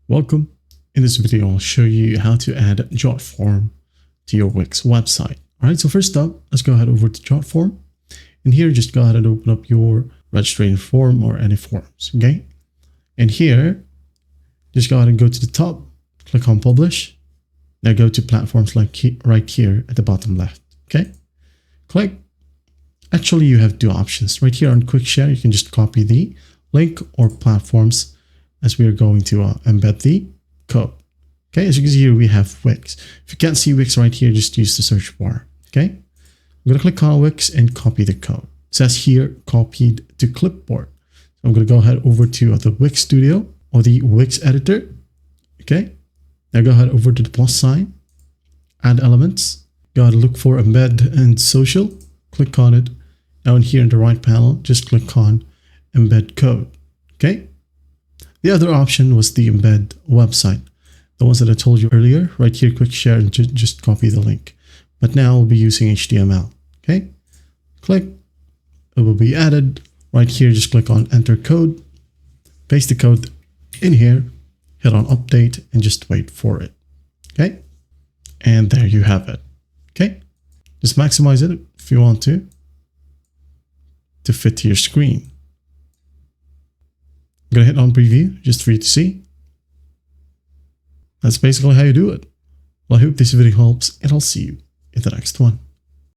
Welcome. In this video, I'll show you how to add Jotform to your Wix website. All right, so first up, let's go ahead over to Jotform. And here, just go ahead and open up your registration form or any forms, okay? And here, just go ahead and go to the top, click on Publish. Now go to platforms like right here at the bottom left, okay? Click. Actually, you have two options. Right here on Quick Share, you can just copy the link or platforms as we are going to embed the code. Okay, as you can see here, we have Wix. If you can't see Wix right here, just use the search bar. Okay, I'm going to click on Wix and copy the code. It says here, copied to clipboard. So I'm going to go ahead over to the Wix Studio or the Wix editor. Okay, now go ahead over to the plus sign, add elements. Go ahead and look for embed and social. Click on it. Now in here in the right panel, just click on embed code. Okay. The other option was the embed website, the ones that I told you earlier. Right here, quick share and just copy the link. But now we'll be using HTML. Okay, click. It will be added. Right here, just click on enter code. Paste the code in here. Hit on update and just wait for it. Okay, and there you have it. Okay, just maximize it if you want to fit to your screen. I'm going to hit on preview just for you to see. That's basically how you do it. Well, I hope this video helps and I'll see you in the next one.